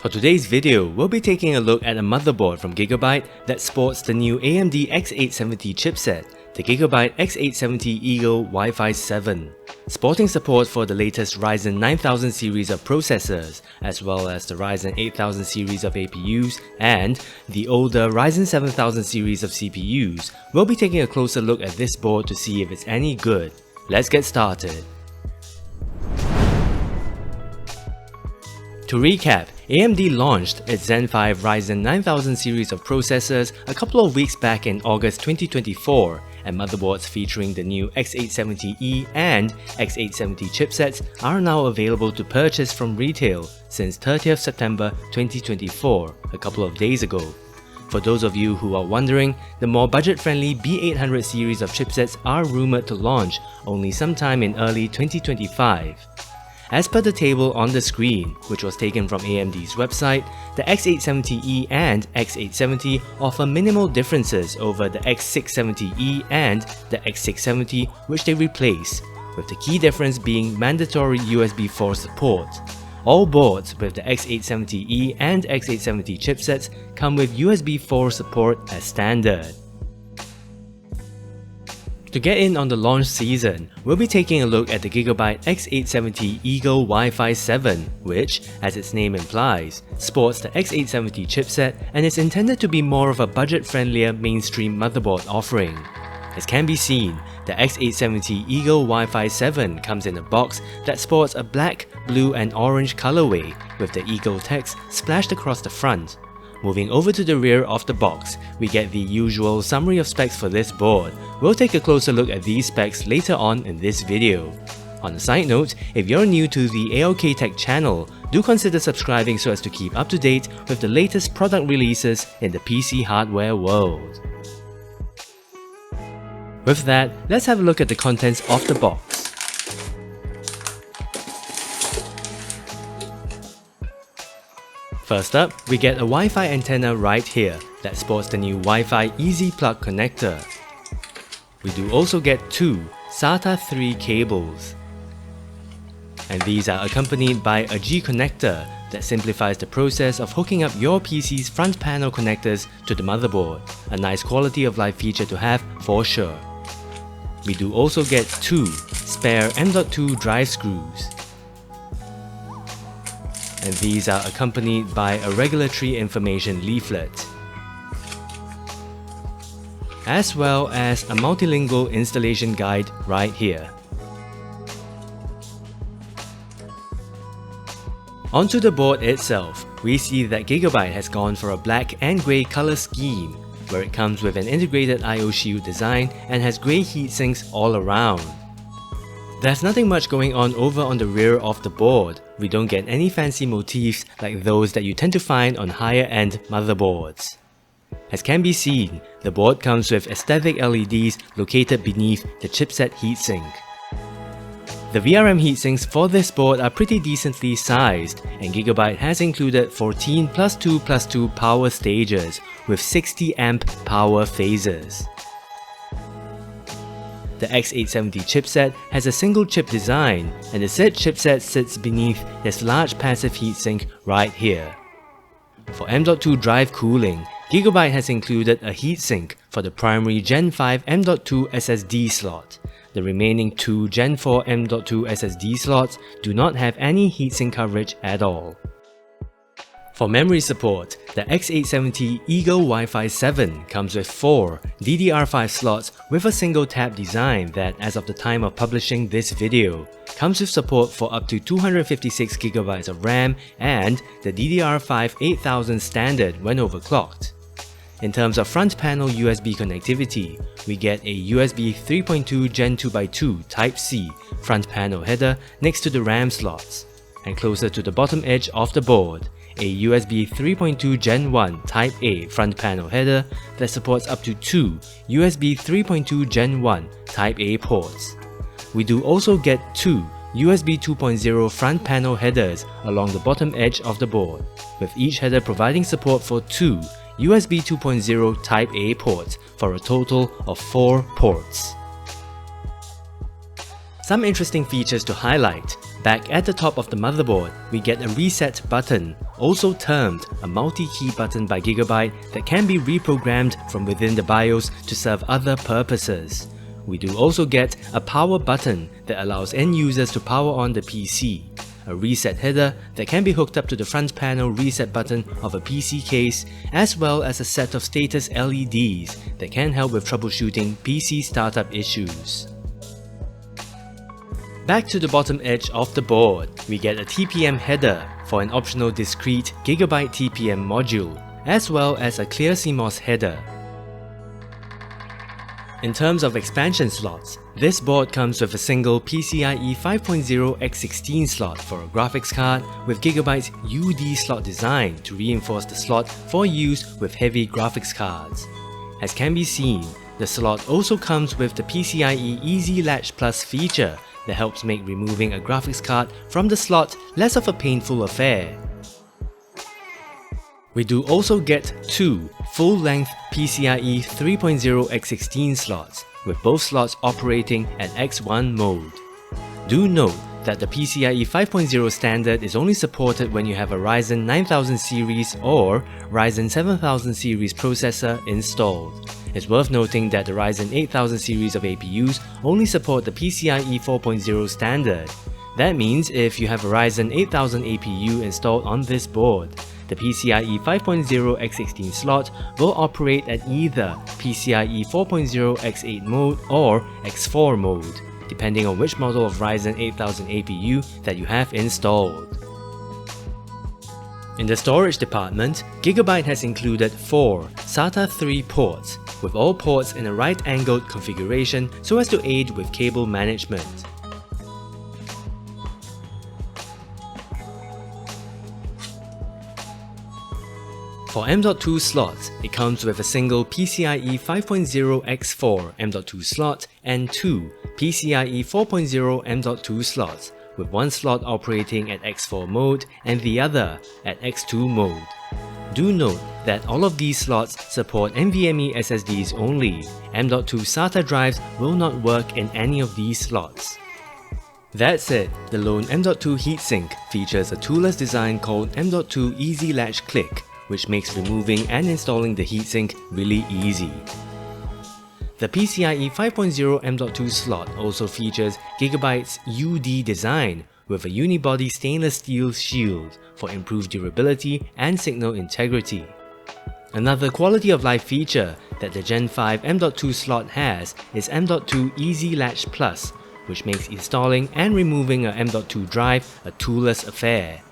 For today's video, we'll be taking a look at a motherboard from Gigabyte that sports the new AMD X870 chipset, the Gigabyte X870 Eagle Wi-Fi 7, sporting support for the latest Ryzen 9000 series of processors, as well as the Ryzen 8000 series of APUs and the older Ryzen 7000 series of CPUs. We'll be taking a closer look at this board to see if it's any good. Let's get started. To recap, AMD launched its Zen 5 Ryzen 9000 series of processors a couple of weeks back in August 2024, and motherboards featuring the new X870E and X870 chipsets are now available to purchase from retail since 30th September 2024, a couple of days ago. For those of you who are wondering, the more budget-friendly B800 series of chipsets are rumored to launch only sometime in early 2025. As per the table on the screen, which was taken from AMD's website, the X870E and X870 offer minimal differences over the X670E and the X670 which they replace, with the key difference being mandatory USB 4 support. All boards with the X870E and X870 chipsets come with USB 4 support as standard. To get in on the launch season, we'll be taking a look at the Gigabyte X870 Eagle Wi-Fi 7, which, as its name implies, sports the X870 chipset and is intended to be more of a budget-friendlier mainstream motherboard offering. As can be seen, the X870 Eagle Wi-Fi 7 comes in a box that sports a black, blue and orange colorway with the Eagle text splashed across the front. Moving over to the rear of the box, we get the usual summary of specs for this board. We'll take a closer look at these specs later on in this video. On a side note, if you're new to the AOK Tech channel, do consider subscribing so as to keep up to date with the latest product releases in the PC hardware world. With that, let's have a look at the contents of the box. First up, we get a Wi-Fi antenna right here that sports the new Wi-Fi Easy Plug connector. We do also get two SATA 3 cables. And these are accompanied by a G connector that simplifies the process of hooking up your PC's front panel connectors to the motherboard, a nice quality of life feature to have for sure. We do also get two spare M.2 drive screws. And these are accompanied by a regulatory information leaflet, as well as a multilingual installation guide right here. Onto the board itself, we see that Gigabyte has gone for a black and grey color scheme, where it comes with an integrated I/O shield design and has grey heatsinks all around. There's nothing much going on over on the rear of the board. We don't get any fancy motifs like those that you tend to find on higher end motherboards. As can be seen, the board comes with aesthetic LEDs located beneath the chipset heatsink. The VRM heatsinks for this board are pretty decently sized, and Gigabyte has included 14 +2/+2 power stages with 60 amp power phases. The X870 chipset has a single chip design, and the said chipset sits beneath this large passive heatsink right here. For M.2 drive cooling, Gigabyte has included a heatsink for the primary Gen 5 M.2 SSD slot. The remaining two Gen 4 M.2 SSD slots do not have any heatsink coverage at all. For memory support, the X870 Eagle Wi-Fi 7 comes with 4 DDR5 slots with a single tab design that, as of the time of publishing this video, comes with support for up to 256GB of RAM and the DDR5 8000 standard when overclocked. In terms of front panel USB connectivity, we get a USB 3.2 Gen 2x2 Type-C front panel header next to the RAM slots, and closer to the bottom edge of the board, a USB 3.2 Gen 1 Type-A front panel header that supports up to 2 USB 3.2 Gen 1 Type-A ports. We do also get 2 USB 2.0 front panel headers along the bottom edge of the board, with each header providing support for 2 USB 2.0 Type-A ports for a total of 4 ports. Some interesting features to highlight. Back at the top of the motherboard, we get a reset button, also termed a multi-key button by Gigabyte that can be reprogrammed from within the BIOS to serve other purposes. We do also get a power button that allows end users to power on the PC, a reset header that can be hooked up to the front panel reset button of a PC case, as well as a set of status LEDs that can help with troubleshooting PC startup issues. Back to the bottom edge of the board, we get a TPM header for an optional discrete Gigabyte TPM module, as well as a clear CMOS header. In terms of expansion slots, this board comes with a single PCIe 5.0 x16 slot for a graphics card with Gigabyte's UD slot design to reinforce the slot for use with heavy graphics cards. As can be seen, the slot also comes with the PCIe Easy Latch Plus feature that helps make removing a graphics card from the slot less of a painful affair. We do also get two full-length PCIe 3.0 x16 slots, with both slots operating at X1 mode. Do note that the PCIe 5.0 standard is only supported when you have a Ryzen 9000 series or Ryzen 7000 series processor installed. It's worth noting that the Ryzen 8000 series of APUs only support the PCIe 4.0 standard. That means if you have a Ryzen 8000 APU installed on this board, the PCIe 5.0 x16 slot will operate at either PCIe 4.0 x8 mode or x4 mode, depending on which model of Ryzen 8000 APU that you have installed. In the storage department, Gigabyte has included 4 SATA 3 ports, with all ports in a right-angled configuration so as to aid with cable management. For M.2 slots, it comes with a single PCIe 5.0 x4 M.2 slot and 2 PCIe 4.0 M.2 slots, with one slot operating at X4 mode and the other at X2 mode. Do note that all of these slots support NVMe SSDs only. M.2 SATA drives will not work in any of these slots. That said, the lone M.2 heatsink features a toolless design called M.2 Easy Latch Click, which makes removing and installing the heatsink really easy. The PCIe 5.0 M.2 slot also features Gigabyte's UD design with a unibody stainless steel shield for improved durability and signal integrity. Another quality of life feature that the Gen 5 M.2 slot has is M.2 Easy Latch Plus, which makes installing and removing a M.2 drive a toolless affair.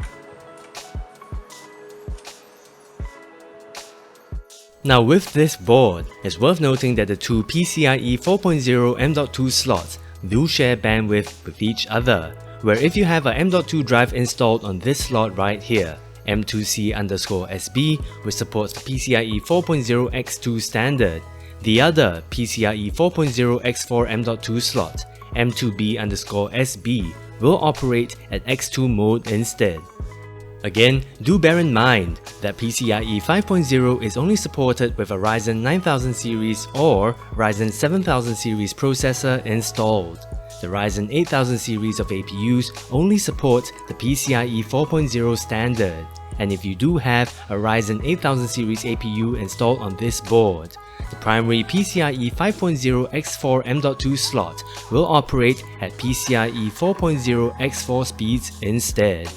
Now with this board, it's worth noting that the two PCIe 4.0 M.2 slots do share bandwidth with each other, where if you have a M.2 drive installed on this slot right here, M2C_SB, which supports the PCIe 4.0 X2 standard, the other PCIe 4.0 X4 M.2 slot, M2B_SB, will operate at X2 mode instead. Again, do bear in mind that PCIe 5.0 is only supported with a Ryzen 9000 series or Ryzen 7000 series processor installed. The Ryzen 8000 series of APUs only support the PCIe 4.0 standard, and if you do have a Ryzen 8000 series APU installed on this board, the primary PCIe 5.0 X4 M.2 slot will operate at PCIe 4.0 X4 speeds instead.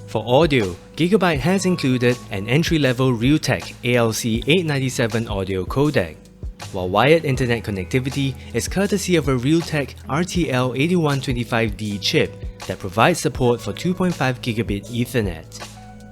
For audio, Gigabyte has included an entry-level Realtek ALC897 audio codec, while wired internet connectivity is courtesy of a Realtek RTL8125D chip that provides support for 2.5 gigabit Ethernet.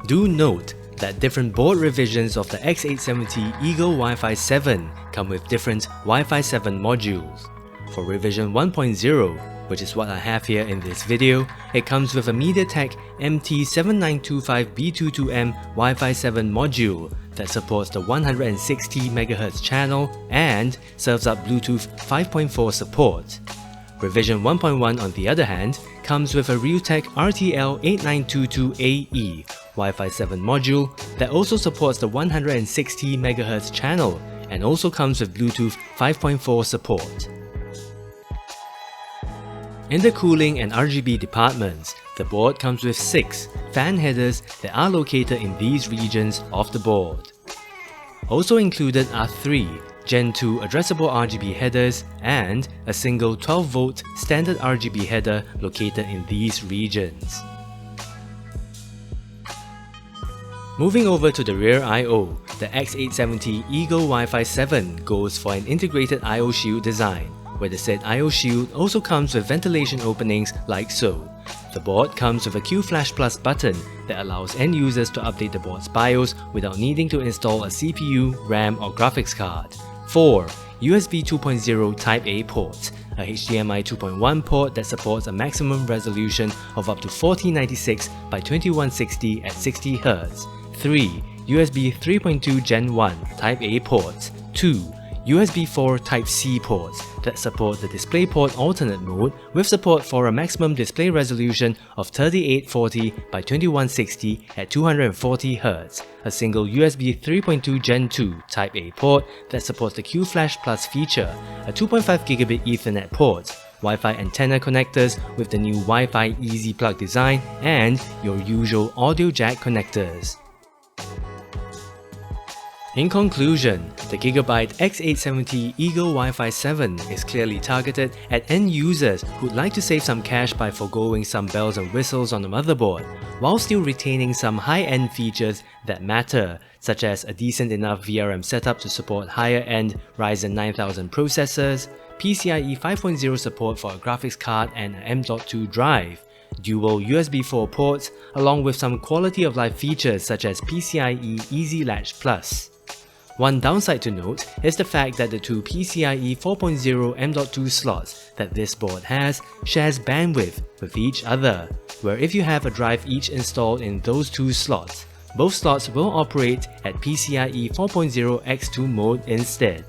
Do note that different board revisions of the X870 Eagle Wi-Fi 7 come with different Wi-Fi 7 modules. For revision 1.0, which is what I have here in this video, it comes with a MediaTek MT7925B22M Wi-Fi 7 module that supports the 160 MHz channel and serves up Bluetooth 5.4 support. Revision 1.1 on the other hand comes with a Realtek RTL8922AE Wi-Fi 7 module that also supports the 160 MHz channel and also comes with Bluetooth 5.4 support. In the cooling and RGB departments, the board comes with 6 fan headers that are located in these regions of the board. Also included are 3 Gen 2 addressable RGB headers and a single 12V standard RGB header located in these regions. Moving over to the rear I/O, the X870 Eagle Wi-Fi 7 goes for an integrated I/O shield design, where the said I/O shield also comes with ventilation openings like so. The board comes with a QFlash Plus button that allows end users to update the board's BIOS without needing to install a CPU, RAM or graphics card. 4. USB 2.0 Type-A port, a HDMI 2.1 port that supports a maximum resolution of up to 4096 by 2160 at 60Hz. 3. USB 3.2 Gen 1 Type-A ports. 2. USB 4 Type-C ports that support the DisplayPort alternate mode with support for a maximum display resolution of 3840 by 2160 at 240Hz. A single USB 3.2 Gen 2 Type-A port that supports the QFlash Plus feature, a 2.5GB Ethernet port, Wi-Fi antenna connectors with the new Wi-Fi Easy Plug design, and your usual audio jack connectors. In conclusion, the Gigabyte X870 Eagle Wi-Fi 7 is clearly targeted at end users who'd like to save some cash by foregoing some bells and whistles on the motherboard, while still retaining some high-end features that matter, such as a decent enough VRM setup to support higher-end Ryzen 9000 processors, PCIe 5.0 support for a graphics card and an M.2 drive, dual USB 4 ports, along with some quality of life features such as PCIe Easy Latch Plus. One downside to note is the fact that the 2 PCIe 4.0 M.2 slots that this board has shares bandwidth with each other, where if you have a drive each installed in those 2 slots, both slots will operate at PCIe 4.0 X2 mode instead.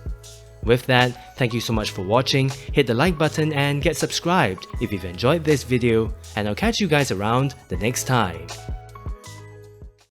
With that, thank you so much for watching, hit the like button and get subscribed if you've enjoyed this video, and I'll catch you guys around the next time.